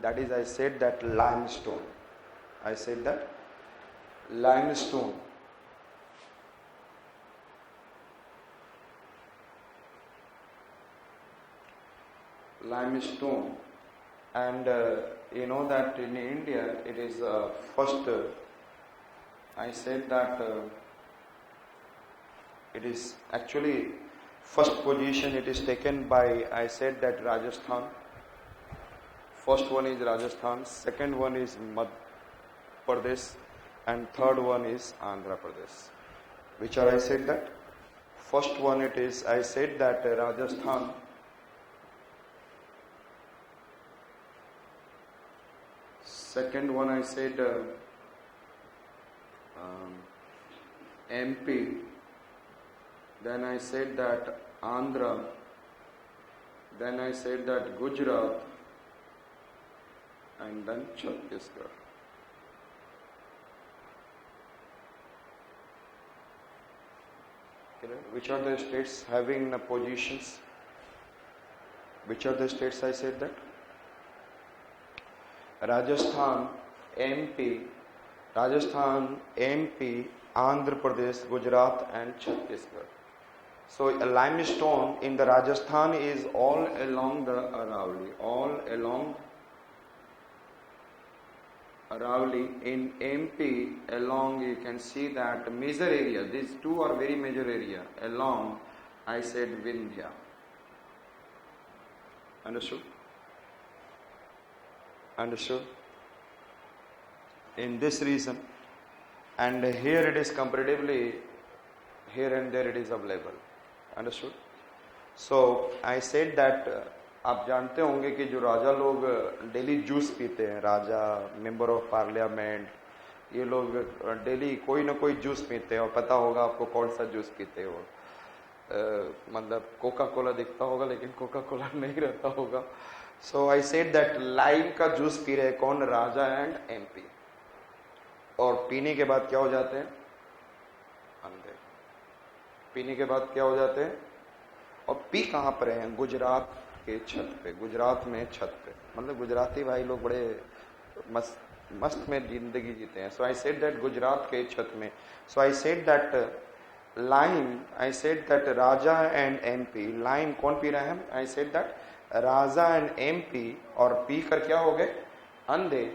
that is I said that limestone. I said that limestone. Limestone, and you know that in India it is first. I said that it is actually first position. It is taken by, I said that Rajasthan. First one is Rajasthan. Second one is Madhya Pradesh, and third one is Andhra Pradesh. Which are I said that first one it is I said that Rajasthan. Second one I said MP. Then I said that Andhra. Then I said that Gujarat. And then Chhattisgarh. Which are the states having positions? Which are the states I said that? Rajasthan, MP, Andhra Pradesh, Gujarat and Chhattisgarh. So a limestone in the Rajasthan is all along the Aravalli, all along Aravalli. In MP, along you can see that major area, these two are very major area, along I said Vindhya. Understood? Understood? In this region, and here it is comparatively, here and there it is available. Understood? So I said that आप जानते होंगे कि जो राजा लोग daily juice पीते हैं, राजा, member of parliament, ये लोग डेली कोई ना कोई जूस पीते हैं, और पता होगा आपको कौन सा जूस पीते हो, मतलब कोका कोला दिखता होगा लेकिन कोका कोला नहीं रहता होगा. सो आई सेड दैट लाइम का जूस पी रहे कौन? राजा एंड एमपी. और पीने के बाद क्या हो जाते हैं? अंधे. पीने के बाद क्या हो जाते हैं? और पी कहाँ पर हैं? गुजरात के छत पे, गुजरात में छत पे. मतलब गुजराती भाई लोग बड़े मस्त में जिंदगी जीते हैं. So I said that Gujarat के छत में. So I said that lime, I said that Raja and MP. Lime कौन पी रहे हैं? I said that Raja and MP, और पी कर क्या हो गए? अंधे.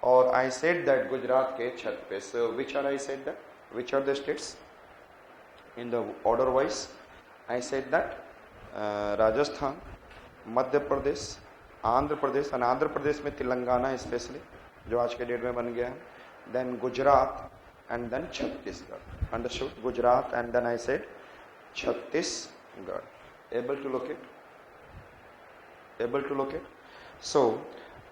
और आई सेड दैट गुजरात के छत पे. So which are, I said that which are the states in the order wise? I said that Rajasthan, Madhya Pradesh, Andhra Pradesh, और आंध्र प्रदेश में तेलंगाना स्पेशली जो आज के डेट में बन गया है. Then Gujarat and then Chhattisgarh. Understood? Gujarat and then I said Chhattisgarh. Able to locate? Able to locate? So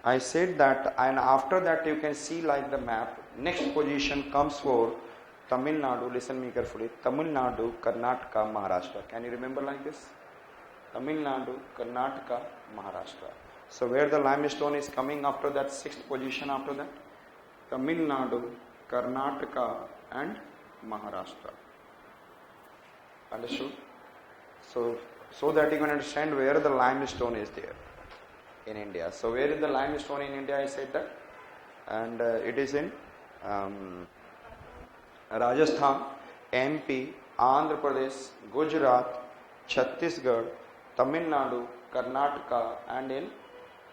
I said that, and after that you can see like the map. Next position comes for Tamil Nadu. Listen me carefully. Tamil Nadu, Karnataka, Maharashtra. Can you remember like this? Tamil Nadu, Karnataka, Maharashtra. So where the limestone is coming after that, sixth position after that? Tamil Nadu, Karnataka and Maharashtra. Understood? So that you can understand where the limestone is there in India. So where is the limestone in India? I said that, and it is in Rajasthan, MP, Andhra Pradesh, Gujarat, Chhattisgarh, Tamil Nadu, Karnataka, and in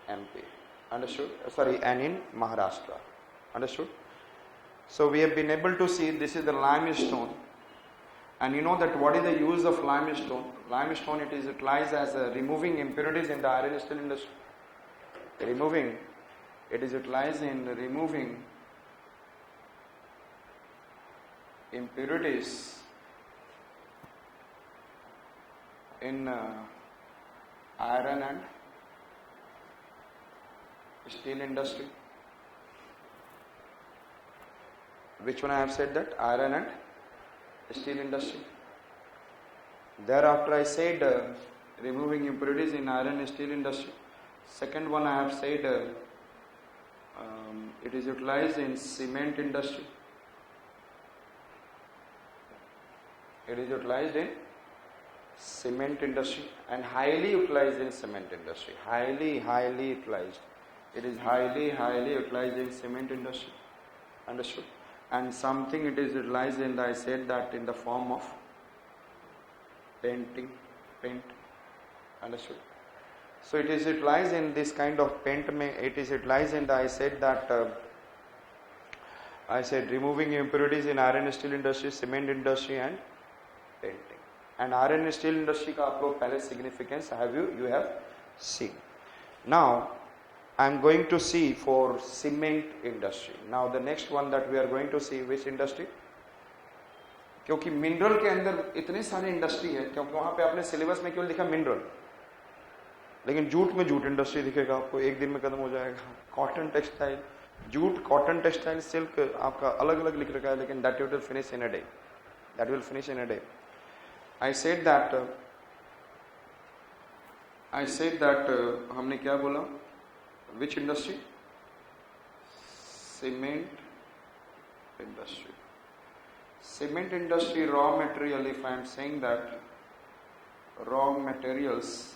MP. Understood? Sorry, and in Maharashtra. Understood? So we have been able to see this is the limestone. And you know that what is the use of limestone? Limestone, it is utilized as removing impurities in the iron and steel industry. It is utilized in removing impurities in iron and steel industry. Which one I have said that? Iron and steel industry. Thereafter I said removing impurities in iron and steel industry. Second one I have said it is utilized in cement industry. It is utilized in cement industry and highly utilized in cement industry. Highly utilized It is highly utilized in cement industry. Understood? And something it is utilized in, I said that in the form of paint. Understood? So it is utilized in this kind of paint. It is utilized in the, I said that I said removing impurities in iron and steel industry, cement industry and painting. And iron and steel industry का आप लोग पहले significance you have seen. Now I am going to see for cement industry. Now the next one that we are going to see, which industry? क्योंकि mineral के अंदर इतने सारे industry है, क्योंकि वहां पे आपने सिलेबस में केवल लिखा मिनरल, लेकिन जूट में जूट इंडस्ट्री दिखेगा आपको, एक दिन में खत्म हो जाएगा. Cotton textile, jute, cotton textile, silk आपका अलग अलग लिख रखा है, लेकिन that will finish in a day. That will finish in a day. I said that हमने क्या बोला? Which industry? Cement industry. Cement industry raw material, if I am saying that raw materials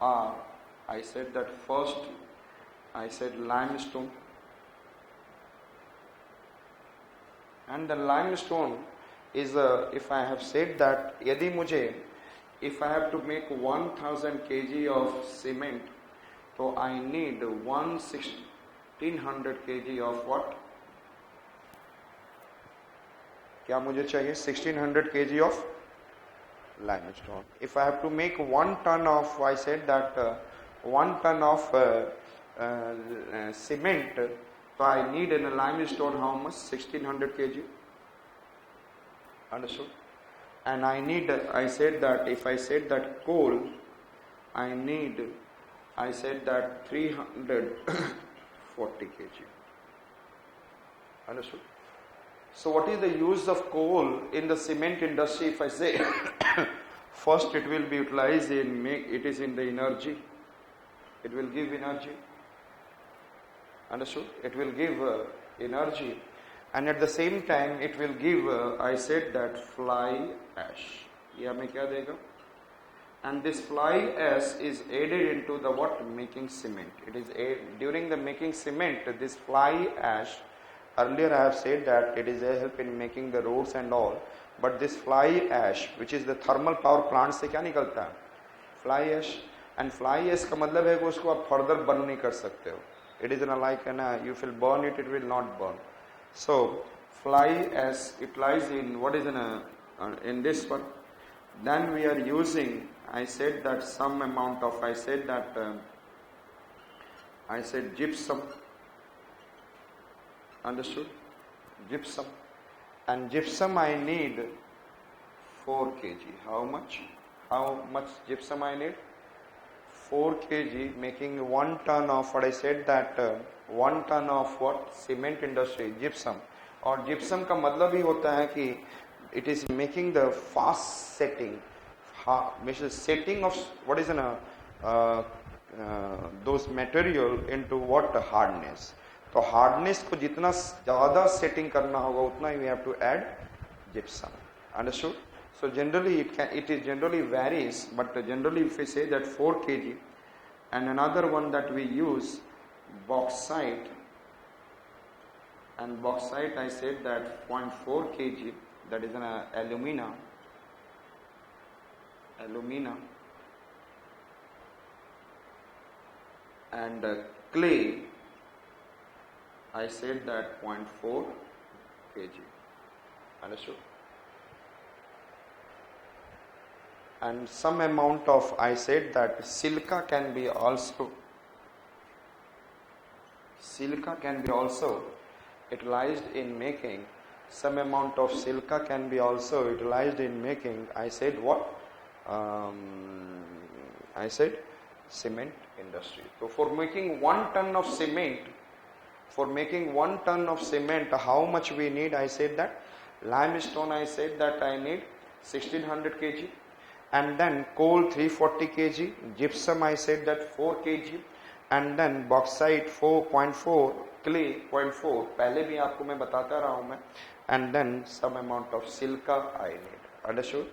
are, I said that first, I said limestone. And the limestone is if I have said that यदि मुझे, if I have to make 1000 kg of cement, so I need 1600 kg of what? क्या मुझे चाहिए? 1600 kg of limestone. If I have to make 1 ton of, I said that 1 ton of cement, so I need in a limestone how much? 1600 kg. Understood? And I need, I said that if I said that coal, I need, I said that 340 kg. Understood? So what is the use of coal in the cement industry? If I say first it will be utilized in it is in the energy. It will give energy. Understood? It will give energy. And at the same time it will give, I said that fly ash. ये हमें क्या देगा? And this fly ash is added into the what? Making cement. It is during the making cement, this fly ash, earlier I have said that it is a help in making the roads and all, but this fly ash, which is the thermal power plant से क्या निकलता है? Fly ash. And fly ash का मतलब है कि उसको आप further burn नहीं कर सकते हो. It is like you will burn it, it will not burn. So fly ash utilized in what is in this one. Then we are using, I said that some amount of, I said that I said gypsum. Understood? Gypsum. And gypsum I need 4 kg. How much? How much gypsum I need? 4 kg, making 1 ton of what I said that 1 ton of what? Cement industry, gypsum. और gypsum का मतलब ही होता है कि it is making the fast setting, setting of what is those material into what? Hardness. तो hardness को जितना ज़्यादा setting करना होगा उतना ही we have to add gypsum. Understood? So generally it is generally varies, but generally if we say that 4 kg, and another one that we use bauxite, and bauxite I said that 0.4 kg, that is an alumina, and clay I said that 0.4 kg. Understood? And some amount of, I said that silica can be also utilized in making, some amount of silica can be also utilized in making, I said what? I said cement industry. So for making 1 ton of cement, how much we need? I said that limestone, I said that I need 1600 kg. And then coal 340 kg, gypsum I said that 4 kg, and then bauxite 4.4, clay 0.4, पहले भी आपको मैं बताता रहा हूँ मैं, and then some amount of silica I need. Understood?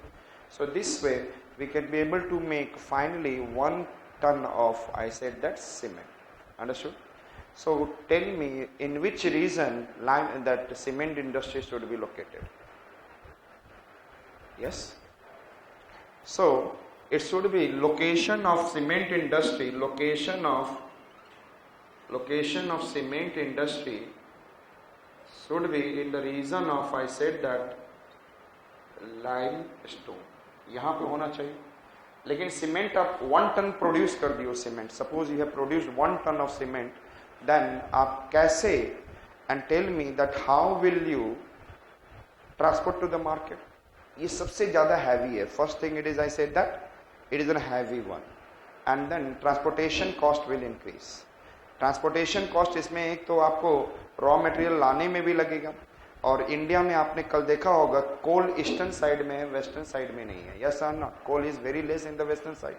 So this way we can be able to make finally 1 ton of, I said that cement. Understood? So tell me, in which region that cement industry should be located? Yes. So it should be location of cement industry. Location of cement industry should be in the region of, I said that, limestone. यहाँ पे होना चाहिए. लेकिन cement आप 1 ton produce कर दियो cement. Suppose you have produced 1 ton of cement, then आप कैसे, and tell me that how will you transport to the market. ये सबसे ज्यादा हैवी है. First thing it is, I said that it is an heavy one, and then transportation cost will increase. Transportation cost इसमें एक तो आपको raw material लाने में भी लगेगा, और इंडिया में आपने कल देखा होगा कोल ईस्टर्न साइड में है, वेस्टर्न साइड में नहीं है. यस और not? Coal is very less in the western side.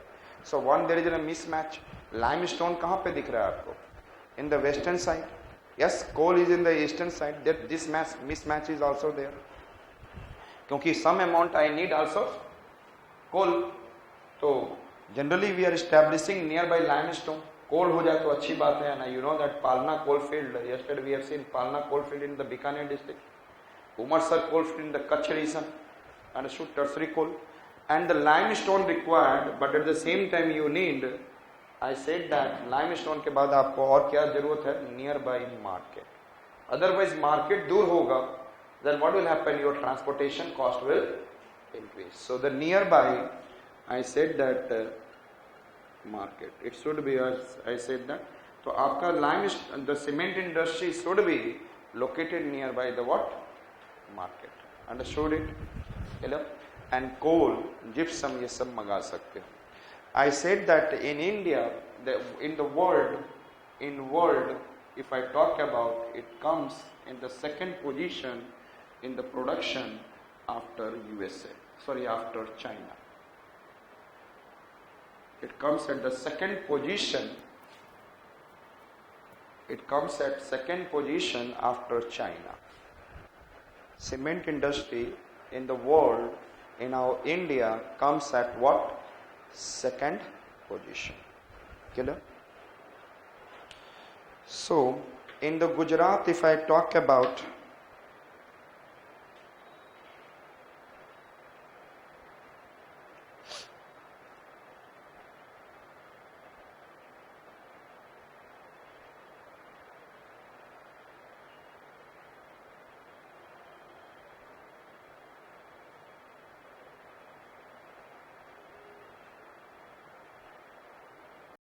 So one there is a mismatch. Limestone कहाँ पे दिख रहा है आपको? In the western side. Yes, coal is in the eastern side. That this mismatch is also there, क्योंकि some amount I need also coal. तो generally we are establishing nearby limestone. Coal हो जाए तो अच्छी बात है ना. You know that Palana coal field, yesterday we have seen Palana coal field in the Bikaner district, Umarsar coal field in the Kutch region, and shoot tertiary coal, and the limestone required. But at the same time you need, I said that limestone के बाद आपको और क्या जरूरत है? Nearby market. Otherwise market दूर होगा, then what will happen? Your transportation cost will increase. So the nearby, I said that market, it should be, as I said that, तो आपका limestone, the cement industry should be located nearby the what? Market. Understood it? Hello? And coal, gypsum, ये सब मंगा सकते हो. I said that in India, in the world, if I talk about, it comes in the second position in the production after USA. Sorry, after China. It comes at the second position. It comes at second position after China. Cement industry in the world, in our India, comes at what? Second position. Clear? So in the Gujarat, if I talk about